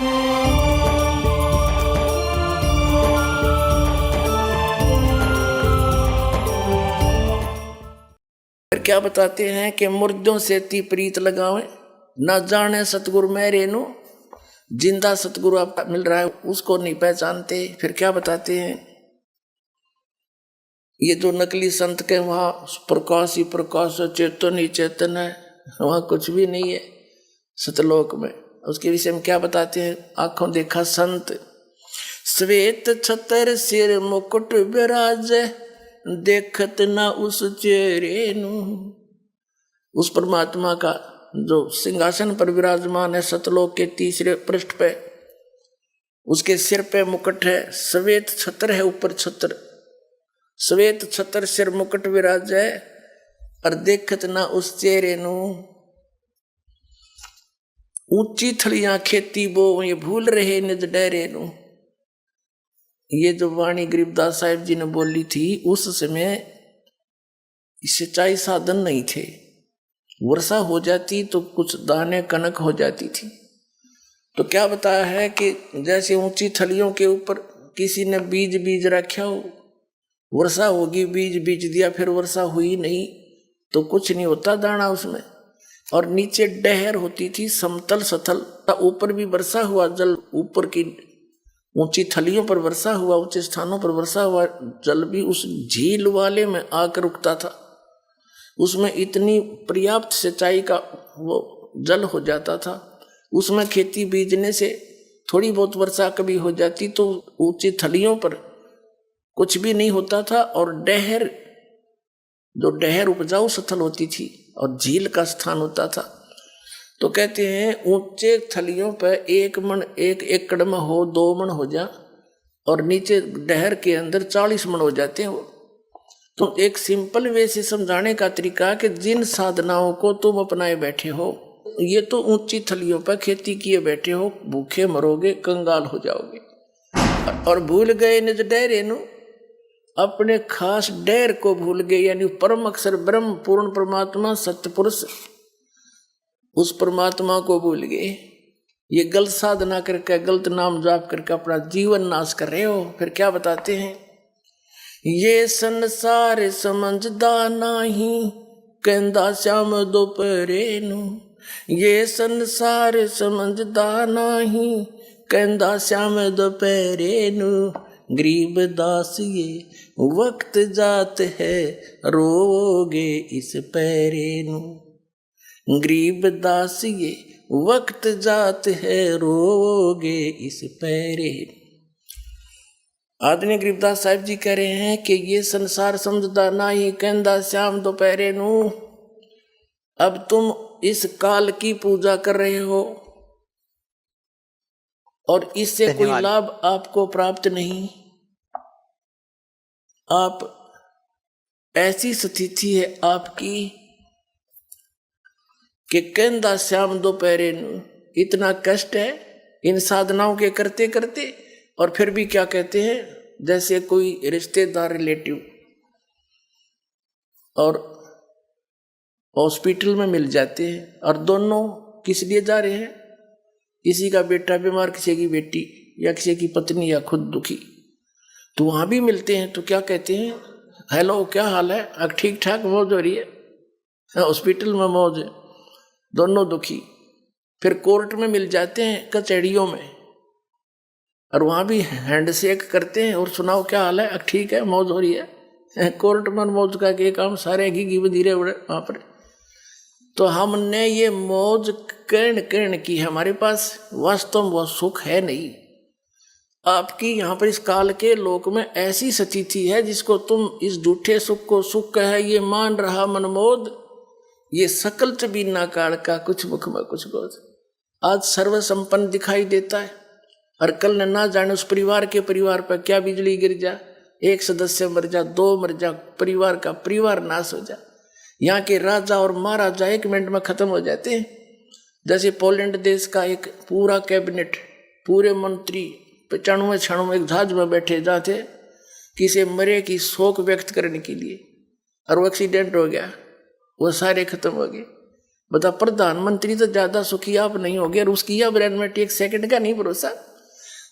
क्या बताते हैं कि मुर्दों से ती प्रीत लगावे, ना जाने सतगुरु मेरे नु। जिंदा सतगुरु आपका मिल रहा है उसको नहीं पहचानते। फिर क्या बताते हैं, ये जो नकली संत के वहां प्रकाश ही प्रकाश है, चेतन ही चेतन है, वहां कुछ भी नहीं है सतलोक में। उसके विषय में क्या बताते हैं, आंखों देखा संत श्वेत छतर सिर मुकुट विराज, देखत ना उस चेहरे नु। उस परमात्मा का जो सिंहासन पर विराजमान है सतलोक के तीसरे पृष्ठ पे, उसके सिर पे मुकुट है, श्वेत छत्र है, ऊपर छत्र, श्वेत छत्र सिर मुकुट विराज है, और देखत ना उस चेहरे नु। ऊंची थलियां खेती बो ये भूल रहे निज डेरे नु। ये जो वाणी गरीबदास साहिब जी ने बोली थी, उस समय सिंचाई साधन नहीं थे। वर्षा हो जाती तो कुछ दाने कनक हो जाती थी। तो क्या बताया है कि जैसे ऊंची थलियों के ऊपर किसी ने बीज रखा हो, वर्षा होगी, बीज दिया, फिर वर्षा हुई नहीं तो कुछ नहीं होता दाना उसमें। और नीचे डहर होती थी, समतल सथल, ऊपर भी वर्षा हुआ जल, ऊपर की ऊंची थलियों पर वर्षा हुआ, ऊंचे स्थानों पर वर्षा हुआ, जल भी उस झील वाले में आकर रुकता था। उसमें इतनी पर्याप्त सिंचाई का वो जल हो जाता था। उसमें खेती बीजने से थोड़ी बहुत वर्षा कभी हो जाती तो ऊंची थलियों पर कुछ भी नहीं होता था। और डहर, जो डहर उपजाऊ स्थल होती थी और झील का स्थान होता था, तो कहते हैं ऊंचे थलियों पर 1 मन 1 एकड़ में हो, 2 मन हो जा, और नीचे डहर के अंदर 40 मन हो जाते हैं वो। तो एक सिंपल वे से समझाने का तरीका कि जिन साधनाओं को तुम अपनाए बैठे हो, ये तो ऊंची थलियों पर खेती किए बैठे हो, भूखे मरोगे, कंगाल हो जाओगे। और भूल गए निज डेरे नु, अपने खास डेर को भूल गए, यानी परम अक्षर ब्रह्म पूर्ण परमात्मा सत्य पुरुष, उस परमात्मा को भूल गए। ये गलत साधना करके, गलत नाम जाप करके अपना जीवन नाश कर रहे हो। फिर क्या बताते हैं, ये संसार समझदा नहीं, कहंदा श्याम दोपहरे नु। ये संसार समझदा नहीं, कहंदा श्याम दोपहरे नु। गरीब दास ये वक्त जात है, रोगे इस पैरे नु। गरीब दास ये वक्त जात है, रोगे इस पैरे। आदरणीय गरीबदास साहिब जी कह रहे हैं कि ये संसार समझदा नाही, कहंदा श्याम दोपहरे नु। अब तुम इस काल की पूजा कर रहे हो और इससे कोई लाभ आपको प्राप्त नहीं। आप, ऐसी स्थिति है आपकी कि कहंदा श्याम दोपहरे नु। इतना कष्ट है इन साधनाओं के करते करते, और फिर भी क्या कहते हैं, जैसे कोई रिश्तेदार रिलेटिव और हॉस्पिटल में मिल जाते हैं, और दोनों किस लिए जा रहे हैं, किसी का बेटा बीमार, किसी की बेटी, या किसी की पत्नी, या खुद दुखी, तो वहां भी मिलते हैं। तो क्या कहते हैं, हेलो क्या हाल है, अब ठीक ठाक, मौज हो रही है, हॉस्पिटल में मौज है, दोनों दुखी। फिर कोर्ट में मिल जाते हैं, कचहरियों में, और वहां भी हैंडशेक करते हैं और सुनाओ क्या हाल है, अब ठीक है, मौज हो रही है। कोर्ट में मौज का के काम सारे घी धीरे वहां पर। तो हमने ये मौज कर्ण की, हमारे पास वास्तव में वो सुख है नहीं। आपकी यहाँ पर इस काल के लोक में ऐसी स्थिति है जिसको तुम इस झूठे सुख को सुख है ये मान रहा मनमोद। ये सकल च बीना काल का, कुछ मुख में कुछ बोध। आज सर्व संपन्न दिखाई देता है, और कल ना जाने उस परिवार पर क्या बिजली गिर जा, 1 सदस्य मर जा, 2 मर जा, परिवार नाश हो जा। यहाँ के राजा और महाराजा 1 मिनट में खत्म हो जाते हैं। जैसे पोलैंड देश का एक पूरा कैबिनेट, पूरे मंत्री 95 क्षणों में एक जहाज में बैठे जाते किसी मरे की शोक व्यक्त करने के लिए, और वो एक्सीडेंट हो गया, वो सारे खत्म हो गए। बता, प्रधानमंत्री तो ज्यादा सुखी आप नहीं हो गए और उसकी अब रेनमेट एक सेकंड का नहीं भरोसा।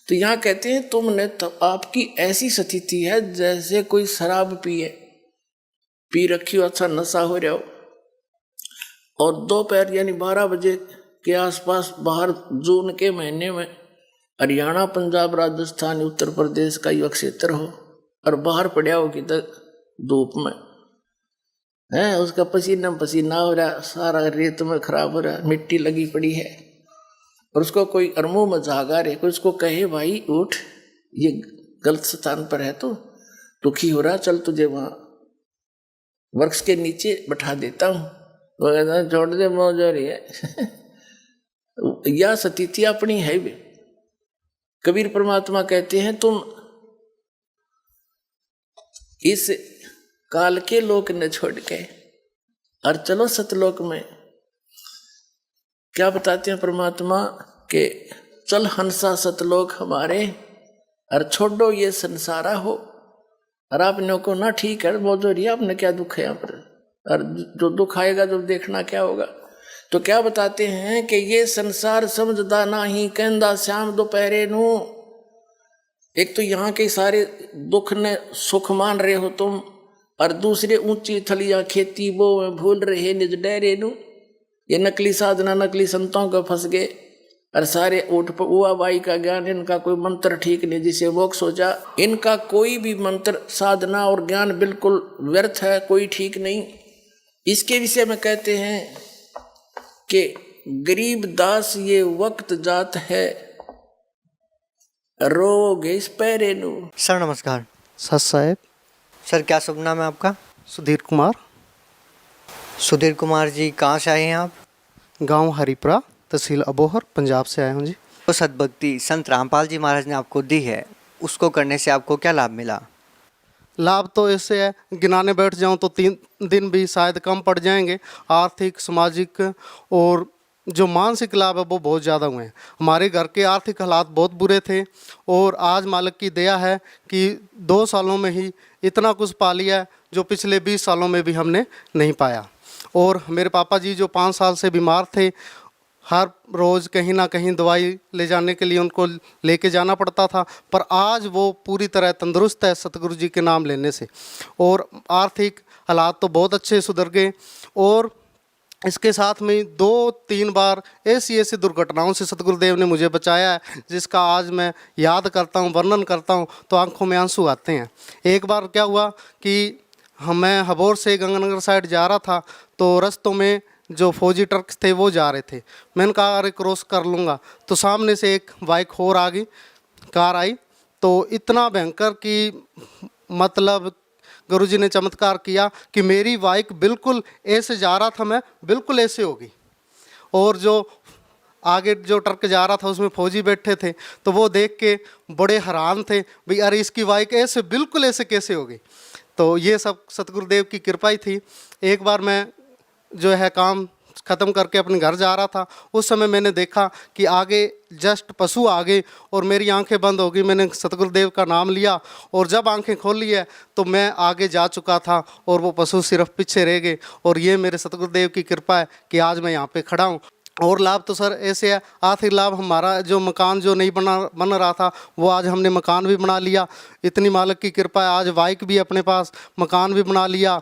तो यहाँ कहते हैं तुमने तो आपकी ऐसी स्थिति है जैसे कोई शराब पी रखी हो, अच्छा नशा हो रहा हो, और दोपहर यानी 12 बजे के आसपास बाहर जून के महीने में हरियाणा, पंजाब, राजस्थान, उत्तर प्रदेश का युवा क्षेत्र हो और बाहर पड़ा हो किधर धूप में है, उसका पसीना हो रहा, सारा रेत में खराब हो रहा, मिट्टी लगी पड़ी है, और उसको कोई अरमो में जागा रहे, कोई उसको कहे भाई उठ, ये गलत स्थान पर है, तो दुखी हो रहा, चल तुझे वहां वृक्ष के नीचे बैठा देता हूं, वो कहता छोड़ दे, मौज हो रही है। यह स्थिति अपनी है भी। कबीर परमात्मा कहते हैं तुम इस काल के लोक ने छोड़ के और चलो सतलोक में। क्या बताते हैं परमात्मा के चल हंसा सतलोक हमारे और छोड़ो ये संसारा हो, और आपने को ना ठीक है बहुत हो रही है, आपने क्या दुख है यहाँ पर, और जो दुख आएगा जब देखना क्या होगा। तो क्या बताते हैं कि ये संसार समझदा ना ही कहंदा श्याम दोपहरे नू। एक तो यहाँ के सारे दुख ने सुख मान रहे हो तुम, और दूसरे ऊंची थलियां खेती बो में भूल रहे निज डेरे नू। ये नकली साधना नकली संतों को फंस गए, और सारे उठ उआ बाई का ज्ञान, इनका कोई मंत्र ठीक नहीं जिसे मोक्ष हो जा, इनका कोई भी मंत्र साधना और ज्ञान बिल्कुल व्यर्थ है, कोई ठीक नहीं। इसके विषय में कहते हैं कि गरीब दास ये वक्त जात है, रोगे इस पैरे नू। सर नमस्कार। सर साहेब। सर क्या शुभ नाम है आपका? सुधीर कुमार। सुधीर कुमार जी कहाँ से आए हैं आप? गांव हरिपुरा, तहसील अबोहर, पंजाब से आया हूँ जी। तो सद्भक्ति संत रामपाल जी महाराज ने आपको दी है, उसको करने से आपको क्या लाभ मिला? लाभ तो ऐसे है, गिनाने बैठ जाऊं तो 3 दिन भी शायद कम पड़ जाएंगे। आर्थिक, सामाजिक और जो मानसिक लाभ है वो बहुत ज़्यादा हुए हैं। हमारे घर के आर्थिक हालात बहुत बुरे थे, और आज मालिक की दया है कि 2 सालों में ही इतना कुछ पा लिया है जो पिछले 20 सालों में भी हमने नहीं पाया। और मेरे पापा जी जो 5 साल से बीमार थे, हर रोज़ कहीं ना कहीं दवाई ले जाने के लिए उनको लेके जाना पड़ता था, पर आज वो पूरी तरह तंदुरुस्त है सतगुरु जी के नाम लेने से, और आर्थिक हालात तो बहुत अच्छे सुधर गए। और इसके साथ में 2-3 बार ऐसी दुर्घटनाओं से सतगुरुदेव ने मुझे बचाया है, जिसका आज मैं याद करता हूँ, वर्णन करता हूँ तो आंखों में आंसू आते हैं। एक बार क्या हुआ कि मैं हबोर से गंगानगर साइड जा रहा था, तो रस्तों में जो फौजी ट्रक थे वो जा रहे थे। मैंने कहा अरे क्रॉस कर लूँगा, तो सामने से एक बाइक और आ गई, कार आई, तो इतना भयंकर कि मतलब गुरुजी ने चमत्कार किया कि मेरी बाइक बिल्कुल ऐसे जा रहा था, मैं बिल्कुल ऐसे हो गई, और जो आगे जो ट्रक जा रहा था उसमें फौजी बैठे थे, तो वो देख के बड़े हैरान थे भाई अरे इसकी बाइक ऐसे बिल्कुल ऐसे कैसे हो गई। तो ये सब सतगुरुदेव की कृपा ही थी। एक बार मैं जो है काम ख़त्म करके अपने घर जा रहा था, उस समय मैंने देखा कि आगे जस्ट पशु आ गए और मेरी आंखें बंद हो गई। मैंने सतगुरुदेव का नाम लिया, और जब आंखें खोल ली है तो मैं आगे जा चुका था और वो पशु सिर्फ पीछे रह गए। और ये मेरे सतगुरुदेव की कृपा है कि आज मैं यहाँ पे खड़ा हूँ। और लाभ तो सर ऐसे है, आर्थिक लाभ हमारा जो मकान जो नहीं बन रहा था वो आज हमने मकान भी बना लिया, इतनी मालिक की कृपा है। आज बाइक भी अपने पास, मकान भी बना लिया,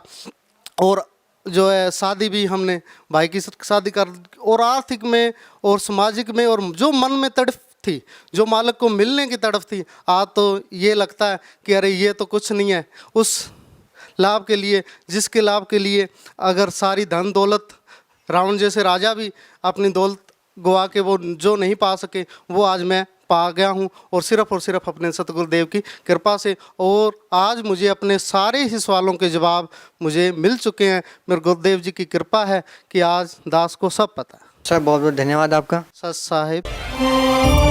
और जो है शादी भी हमने भाई की शादी कर। और आर्थिक में और सामाजिक में, और जो मन में तड़फ थी, जो मालिक को मिलने की तड़फ थी, आज तो ये लगता है कि अरे ये तो कुछ नहीं है उस लाभ के लिए, जिसके लाभ के लिए अगर सारी धन दौलत, रावण जैसे राजा भी अपनी दौलत गवा के वो जो नहीं पा सके, वो आज मैं पा गया हूँ, और सिर्फ अपने सतगुरुदेव की कृपा से। और आज मुझे अपने सारे ही सवालों के जवाब मुझे मिल चुके हैं। मेरे गुरुदेव जी की कृपा है कि आज दास को सब पता है। सर बहुत बहुत धन्यवाद आपका। सत साहिब।